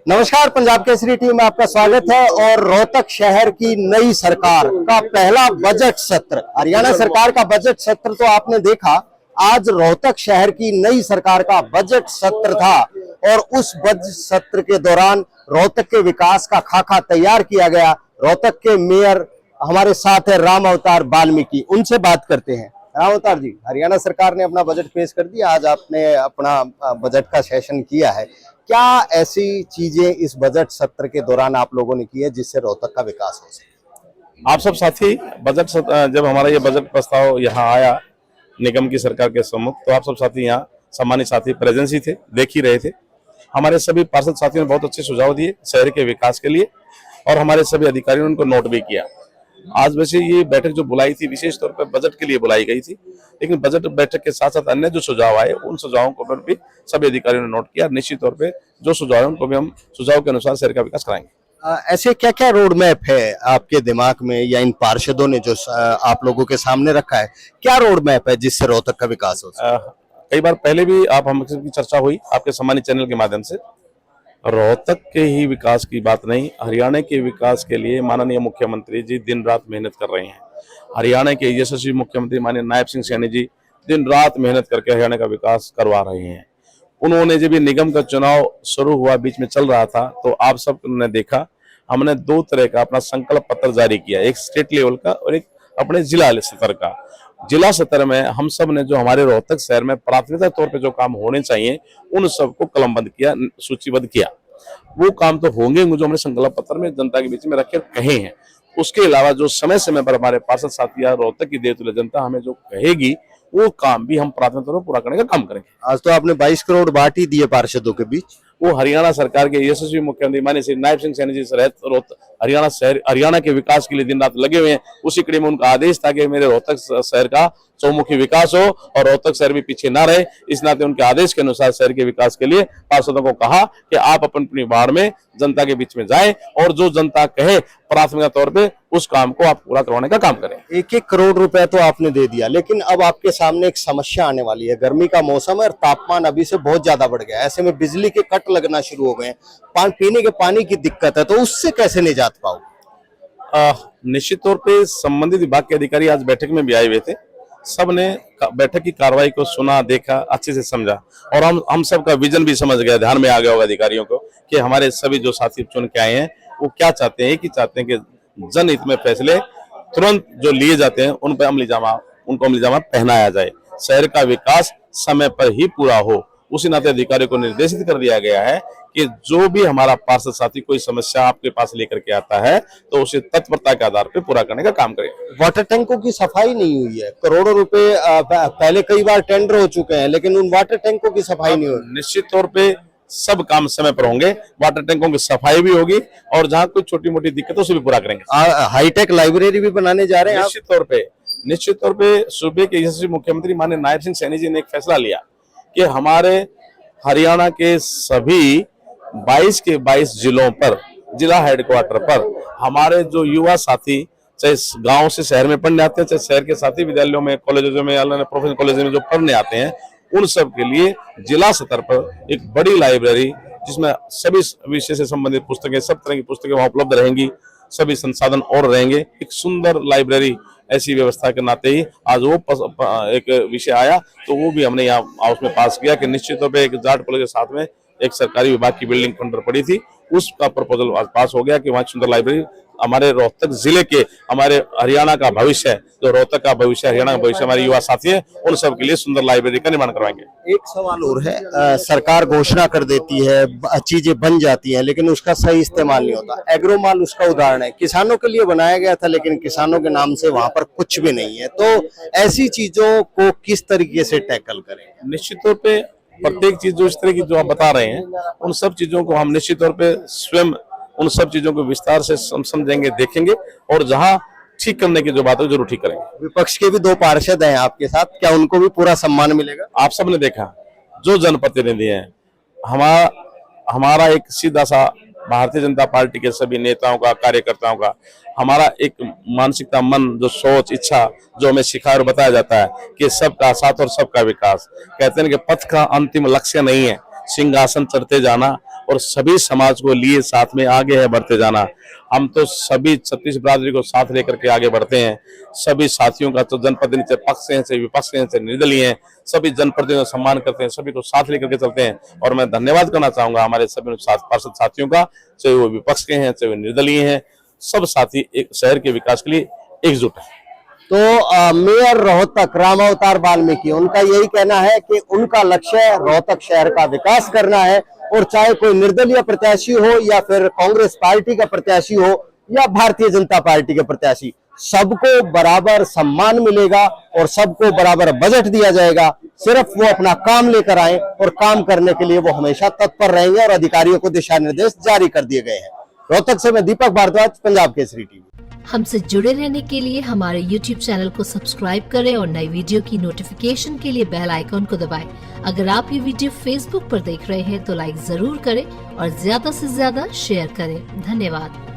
नमस्कार, पंजाब केसरी टीवी में आपका स्वागत है। और रोहतक शहर की नई सरकार का पहला बजट सत्र, हरियाणा सरकार का बजट सत्र तो आपने देखा। आज रोहतक शहर की नई सरकार का बजट सत्र था और उस बजट सत्र के दौरान रोहतक के विकास का खाका तैयार किया गया। रोहतक के मेयर हमारे साथ है राम अवतार वाल्मीकि, उनसे बात करते हैं। राम अवतार जी, हरियाणा सरकार ने अपना बजट पेश कर दिया, आज आपने अपना बजट का सेशन किया है। क्या ऐसी चीजें इस बजट सत्र के दौरान आप लोगों ने की है जिससे रोहतक का विकास हो सके? आप सब साथी जब हमारा ये बजट प्रस्ताव यहाँ आया निगम की सरकार के सम्मुख, तो आप सब साथी यहाँ सम्मानित साथी प्रेजेंस ही थे, देख ही रहे थे। हमारे सभी पार्षद साथियों ने बहुत अच्छे सुझाव दिए शहर के विकास के लिए और हमारे सभी अधिकारियों ने उनको नोट भी किया। आज वैसे ये बैठक जो बुलाई थी विशेष तौर पर बजट के लिए बुलाई गई थी, लेकिन बजट बैठक के साथ साथ अन्य जो सुझाव आए उन सुझावों को भी सभी अधिकारियों ने नोट किया। निश्चित तौर पे जो सुझाव है उनको भी हम सुझाव के अनुसार शहर का विकास कराएंगे। ऐसे क्या क्या रोड मैप है आपके दिमाग में या इन पार्षदों ने जो आप लोगों के सामने रखा है, क्या रोड मैप है जिससे रोहतक का विकास हो सके? कई बार पहले भी हमसे चर्चा हुई आपके सम्मानित चैनल के माध्यम से। रोहतक के ही विकास की बात नहीं, हरियाणा के विकास के लिए माननीय मुख्यमंत्री जी दिन रात मेहनत कर रहे हैं। हरियाणा के यशस्वी मुख्यमंत्री माननीय नायब सिंह सैनी जी दिन रात मेहनत करके हरियाणा का विकास करवा रहे हैं। उन्होंने जब ये निगम का चुनाव शुरू हुआ, बीच में चल रहा था, तो आप सब ने देखा हमने दो तरह का अपना संकल्प पत्र जारी किया, एक स्टेट लेवल का और एक अपने जिला स्तर का। जिला स्तर में हम सब ने जो हमारे रोहतक शहर में प्राथमिकता तौर पे जो काम होने चाहिए उन सबको कलमबंद किया, सूचीबद्ध किया। वो काम तो होंगे जो हमने संकल्प पत्र में जनता के बीच में रखे कहे हैं। उसके अलावा जो समय समय पर हमारे पार्षद साथी रोहतक की देवतुल्य जनता हमें जो कहेगी वो काम भी हम प्राथमिकता तौर पर पूरा करने का काम करेंगे। आज तो आपने 22 करोड़ बांट ही दिए पार्षदों के बीच। वो हरियाणा सरकार के यशस्वी मुख्यमंत्री माननीय श्री नायब सिंह सैनी जी हरियाणा के विकास के लिए दिन रात लगे हुए हैं। उसी कड़ी में उनका आदेश था कि मेरे रोहतक शहर का चौमुखी विकास हो और रोहतक शहर भी पीछे ना रहे। इस नाते उनके आदेश के अनुसार शहर के विकास के लिए पार्षदों को कहा कि आप अपनी वार्ड में जनता के बीच में जाएं और जो जनता कहे प्राथमिकता तौर पे उस काम को आप पूरा करवाने का काम करें। 1-1 करोड़ रुपए तो आपने दे दिया, लेकिन अब आपके सामने एक समस्या आने वाली है। गर्मी का मौसम है और तापमान अभी से बहुत ज्यादा बढ़ गया है। ऐसे में बिजली के कट लगना शुरू हो गए हैं, पीने के पानी की दिक्कत है, तो उससे कैसे निजात पाओ? निश्चित तौर पे संबंधित विभाग के अधिकारी आज बैठक में भी आए हुए थे। सबने बैठक की कार्रवाई को सुना, देखा, अच्छे से समझा और हम सबका विजन भी समझ गया, ध्यान में आ गया होगा अधिकारियों को कि हमारे सभी जो साथी चुन के आए हैं वो क्या चाहते हैं। कि चाहते हैं कि जनहित में फैसले तुरंत जो लिए जाते हैं उन पर अमली जामा पहनाया जाए, शहर का विकास समय पर ही पूरा हो। उसी नाते अधिकारियों को निर्देशित कर दिया गया है कि जो भी हमारा पार्षद साथी कोई समस्या आपके पास लेकर के आता है तो उसे तत्परता के आधार पर पूरा करने का काम करें। वाटर टैंकों की सफाई नहीं हुई है, करोड़ों रुपए पहले कई बार टेंडर हो चुके हैं, लेकिन उन वाटर टैंकों की सफाई नहीं हुई। निश्चित तौर पे सब काम समय पर होंगे, वाटर टैंकों की सफाई भी होगी और जहाँ कोई छोटी मोटी दिक्कत है उसे भी पूरा करेंगे। हाईटेक लाइब्रेरी भी बनाने जा रहे हैं निश्चित तौर पे सूबे के यशस्वी मुख्यमंत्री माननीय नायब सिंह सैनी जी ने एक फैसला लिया कि हमारे हरियाणा के सभी 22 के 22 जिलों पर, जिला हेडक्वार्टर पर हमारे जो युवा साथी चाहे गांव से शहर में पढ़ने आते हैं, चाहे शहर के साथी विद्यालयों में, कॉलेजों में, प्रोफेशनल कॉलेजों में जो पढ़ने आते हैं, उन सब के लिए जिला स्तर पर एक बड़ी लाइब्रेरी जिसमें सभी विषय से संबंधित पुस्तकें, सब तरह की पुस्तकें वहां उपलब्ध रहेंगी, सभी संसाधन और रहेंगे। एक सुंदर लाइब्रेरी ऐसी व्यवस्था के नाते ही आज वो एक विषय आया, तो वो भी हमने यहाँ हाउस में पास किया कि निश्चित तौर पर एक जाट कॉलेज के साथ में एक सरकारी विभाग की बिल्डिंग खंडर पड़ी थी, उसका प्रपोजल आज पास हो गया कि वहाँ सुंदर लाइब्रेरी हमारे रोहतक जिले के, हमारे हरियाणा का भविष्य है, जो रोहतक का भविष्य, हरियाणा का भविष्य, हमारे युवा साथी है, उन सब के लिए सुंदर लाइब्रेरी का निर्माण करवाएंगे। एक सवाल और है, सरकार घोषणा कर देती है, चीजें बन जाती हैं, लेकिन उसका सही इस्तेमाल नहीं होता। एग्रोमाल उसका उदाहरण है, किसानों के लिए बनाया गया था लेकिन किसानों के नाम से वहां पर कुछ भी नहीं है। तो ऐसी चीजों को किस तरीके से टैकल करें? निश्चित तौर पे प्रत्येक चीज जो इस तरह की जो आप बता रहे हैं उन सब चीजों को हम निश्चित तौर पे स्वयं उन सब चीजों को विस्तार से समझेंगे, देखेंगे और जहां ठीक करने की जो बात है जरूर ठीक करेंगे। विपक्ष के भी 2 पार्षद हैं आपके साथ, क्या उनको भी पूरा सम्मान मिलेगा? आप सबने देखा जो जनप्रतिनिधि हैं, हमारा एक सीधा सा भारतीय जनता पार्टी के सभी नेताओं का, कार्यकर्ताओं का हमारा एक मानसिकता, मन, जो सोच, इच्छा जो हमें सिखाया और बताया जाता है कि सबका साथ और सबका विकास। कहते हैं कि पथ का अंतिम लक्ष्य नहीं है सिंहासन चढ़ते जाना और सभी समाज को लिए साथ में आगे है बढ़ते जाना। हम तो सभी छत्तीस बिरादरी को साथ लेकर के आगे बढ़ते हैं। सभी साथियों का तो जनप्रतिनिधि पक्ष से हैं, चाहे विपक्ष से हैं, चाहे निर्दलीय हैं, सभी जनप्रतिनिधियों का सम्मान करते हैं, सभी को साथ लेकर के चलते हैं। और मैं धन्यवाद करना चाहूंगा हमारे सभी पार्षद साथियों का, चाहे वो विपक्ष के हैं, चाहे वो निर्दलीय हैं, सब साथी एक शहर के विकास के लिए एकजुट है। तो मेयर रोहतक रामावतार वाल्मीकि, उनका यही कहना है कि उनका लक्ष्य रोहतक शहर का विकास करना है, और चाहे कोई निर्दलीय प्रत्याशी हो या फिर कांग्रेस पार्टी का प्रत्याशी हो या भारतीय जनता पार्टी के प्रत्याशी, सबको बराबर सम्मान मिलेगा और सबको बराबर बजट दिया जाएगा। सिर्फ वो अपना काम लेकर आए और काम करने के लिए वो हमेशा तत्पर रहेंगे, और अधिकारियों को दिशा निर्देश जारी कर दिए गए हैं। रोहतक से मैं दीपक भारद्वाज, पंजाब केसरी टीवी। हमसे जुड़े रहने के लिए हमारे YouTube चैनल को सब्सक्राइब करें और नई वीडियो की नोटिफिकेशन के लिए बेल आइकॉन को दबाएं। अगर आप ये वीडियो Facebook पर देख रहे हैं तो लाइक जरूर करें और ज्यादा से ज्यादा शेयर करें। धन्यवाद।